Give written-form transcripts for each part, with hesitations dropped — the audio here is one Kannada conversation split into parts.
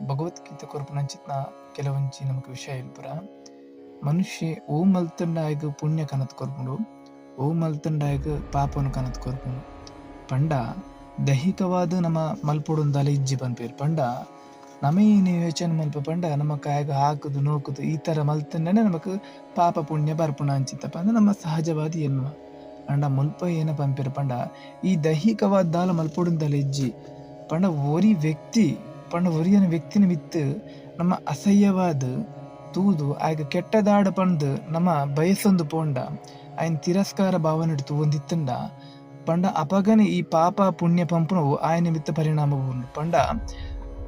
ಭಗವದ್ಗೀತೆ ಕೊರ್ಪುನಂಚಿತ್ನ ಕೆಲವೊಂಜಿ ನಮಕ್ ವಿಷಯ ಇಲ್ಪುರ. ಮನುಷ್ಯ ಓ ಮಲ್ತಂಡಾಯ್ಗ್ ಪುಣ್ಯ ಕನತ್ ಕೊರ್ಪುಂಡು, ಓ ಮಲ್ತಂಡಾಯ್ಗ್ ಪಾಪನು ಕನತ್ ಕೊರ್ಪುಂಡು. ಪಂಡ ದೈಹಿಕವಾದ ನಮ್ಮ ಮಲ್ಪೊಡುಂದಲ ಇಜ್ಜಿ ಪನ್ಪೇರು. ಪಂಡ ನಮೇನು ಯೋಚನೆ ಮಲ್ಪ ಪಂಡ ನಮಕ್ ಆಯ್ಗ ಹಾಕುದು ನೋಕುದು ಈ ತರ ಮಲ್ತಂಡನೆ ನಮಕ್ ಪಾಪ ಪುಣ್ಯ ಬರ್ಪುಣ ಅಂಚಿತ್ತಪ್ಪ ಅಂದ್ರೆ ನಮ್ಮ ಸಹಜವಾದಿ ಎನ್ನುವ. ಪಂಡ ಮುಲ್ಪ ಏನ ಪಂಪೇರು ಪಂಡ ಈ ದೈಹಿಕವಾದ ದಾಲ ಮಲ್ಪೊಡುಂದಲ ಇಜ್ಜಿ ಪಂಡ ಒರಿ ವ್ಯಕ್ತಿ ಪಂಡ ಒರಿಯನ ವ್ಯಕ್ತಿನ ಮಿತ್ತು ನಮ್ಮ ಅಸಹ್ಯವಾದ ತೂದು ಆಯ್ಗ ಕೆಟ್ಟದಾಡ ಪಂದು ನಮ್ಮ ಬಯಸೊಂದು ಪೋಂಡ ಆಯ್ನ ತಿರಸ್ಕಾರ ಭಾವನೆ ತೂಂದಿತ್ತಂಡ ಪಂಡ ಅಪಗನೆ ಈ ಪಾಪ ಪುಣ್ಯ ಪಂಪುನವು ಆಯ್ನ ಮಿತ್ತ ಪರಿಣಾಮ ಬೂರ್ನು. ಪಂಡ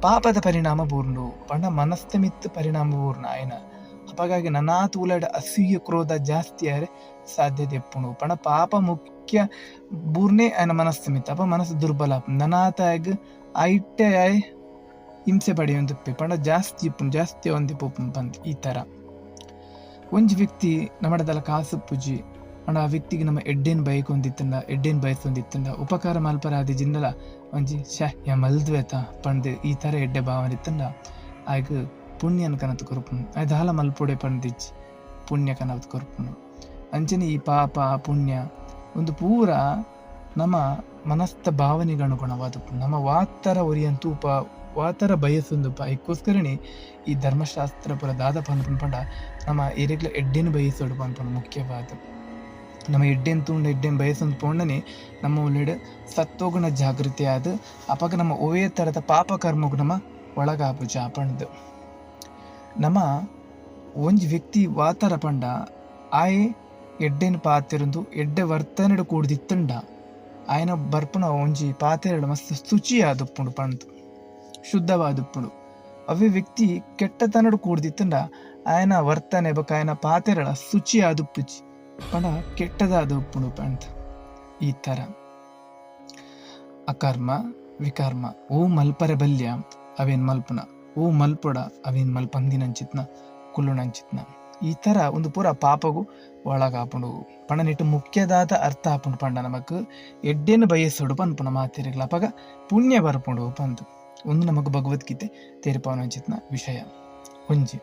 ಪಾಪದ ಪರಿಣಾಮ ಬೂರ್ನು, ಪಂಡ ಮನಸ್ಥ ಮಿತ್ತ ಪರಿಣಾಮ ಬೂರ್ನು ಆಯ್ನ. ಅಪಗಾಗಿ ನನ್ನಾ ತೂಲಡ ಅಸೂಯ ಕ್ರೋಧ ಜಾಸ್ತಿ ಆರೆ ಸಾಧ್ಯತೆ ಎಪ್ಪುಂಡು. ಪಂಡ ಪಾಪ ಮುಖ್ಯ ಬೂರ್ನೆ ಆಯ್ನ ಮನಸ್ಥ ಮಿತ್ತ ಅಪ ಮನಸ್ಸು ದುರ್ಬಲ ನನಾತಾಗ್ ಐಟೆ ಆಯ್ ಹಿಂಸೆ ಪಡೆಯೊಂದಿಪ್ಪೆ ಪಂಡ ಜಾಸ್ತಿ ಇಪ್ಪುಂಡು ಜಾಸ್ತಿ ಒಂದಿಪ್ಪು ಪಂತ್ ಈ ತರ. ಒಂಜಿ ವ್ಯಕ್ತಿ ನಮ್ಮಡದಲ್ಲ ಕಾಸು ಪುಜಿ ಪಂಡ ಆ ವ್ಯಕ್ತಿಗೆ ನಮ್ಮ ಎಡ್ಡೇನು ಬೈಕೊಂದಿತ್ತಂಡ ಎಡ್ಡೇನು ಬಯಸೊಂದಿತ್ತಂಡ ಉಪಕಾರ ಮಲ್ಪರಾದಿ ಜಿಂದಲ ಒಂಜಿ ಯಾ ಮಲ್ದ್ವೇತ ಪಂಡ್ ಈ ತರ ಎಡ್ಡೆ ಭಾವನೆ ಇತ್ತಂಡ ಆಯ್ಗ ಪುಣ್ಯನ ಕನತ್ ಕೊರ್ಪುಂಡು. ಆಯ್ದು ಹಾಲ ಮಲ್ಪೊಡೆ ಪಂಡಿಜ್ಜಿ ಪುಣ್ಯ ಕನತ್ ಕೊರ್ಪುಂಡು. ಅಂಚನೆ ಈ ಪಾಪ ಪುಣ್ಯ ಒಂದು ಪೂರ ನಮ್ಮ ಮನಸ್ಥ ಭಾವನೆಗೆ ಅನುಗುಣವಾದ ನಮ್ಮ ವಾತರ ಒರಿಯನ್ ತೂಪ ವಾತರ ಬಯಸೊಂದು ಅದಕ್ಕೋಸ್ಕರನೇ ಈ ಧರ್ಮಶಾಸ್ತ್ರ ಪುರ ದಾದ ಪನ್ಪುನ್ ಪಂಡ ನಮ್ಮ ಏರಿಗ್ಲ ಎಡ್ಡೆನು ಬಯಸೋಡು ಪನ್ಪುಂಡು ಮುಖ್ಯವಾದ. ನಮ್ಮ ಎಡ್ಡೆನ್ ತೂಂಡ ಎಡ್ಡೆನ್ ಬಯಸೊಂದು ಪೋಂಡನೆ ನಮ್ಮ ಉಳ್ಳೆಡ್ ಸತ್ತೋಗುಣ ಜಾಗೃತಿ ಆದ ಅಪಗ ನಮ್ಮ ಒವೇ ತರದ ಪಾಪ ಕರ್ಮಗು ನಮ್ಮ ಒಳಗಾಪು ಜಾಪಣ್ದು. ನಮ್ಮ ಒಂಜಿ ವ್ಯಕ್ತಿ ವಾತರ ಪಂಡ ಆಯೆ ಎಡ್ಡೆನ್ ಪಾತೆರೊಂದು ಎಡ್ಡೆ ವರ್ತನೆಡು ಕೂಡ್ದಿತ್ತಂಡ ಆಯ್ನ ಬರ್ಪುನ ಒಂಜಿ ಪಾತೆರಡು ಮಸ್ತ್ ಶುಚಿ ಆದುಪ್ಪುಂಡು ಪಂಡ್ದು ಶುದ್ಧವಾದುಪ್ಪುಂಡು. ಅವೇ ವ್ಯಕ್ತಿ ಕೆಟ್ಟತನಡು ಕೂಡ್ದಿತ್ತಂಡ ಆಯ್ನ ವರ್ತನೆ ಬೊಕ ಆಯ್ನ ಪಾತೆರಳ ಶುಚಿ ಆದುಪ್ಪುಜಿ ಪಂಡ ಕೆಟ್ಟದಾದ ಉಪ್ಪುಂಡು ಪಂಡ್. ಈ ತರ ಅಕರ್ಮ ವಿಕರ್ಮ ಓ ಮಲ್ಪರೆ ಬಲ್ಯ ಅವೇನ್ ಮಲ್ಪುನ, ಓ ಮಲ್ಪೊಡ ಅವೇನ್ ಮಲ್ಪಂದಿನಂಚಿತ್ನ ಕುಲ್ಲುನಂಚಿತ್ನ. ಈ ತರ ಒಂದು ಪೂರ ಪಾಪಗು ಒಳಗಾಪುಂಡು ಪಂಡ ನೆಟ್ಟು ಮುಖ್ಯದಾದ ಅರ್ಥ ಆಪುಂಡು ಪಂಡ ನಮಕ್ ಎಡ್ಡೆನು ಬಯಸೋಡು ಪನ್ಪುನ ಮಾತಿರಗ್ಲ ಅಪಗ ಪುಣ್ಯ ಬರ್ಪುಂಡು ಪಂದು ಒಂದು ನಮಕ್ ಭಗವದ್ಗೀತೆ ತೇರ್ಪಾವನಂಚಿತ್ನ ವಿಷಯ ಒಂಜಿ.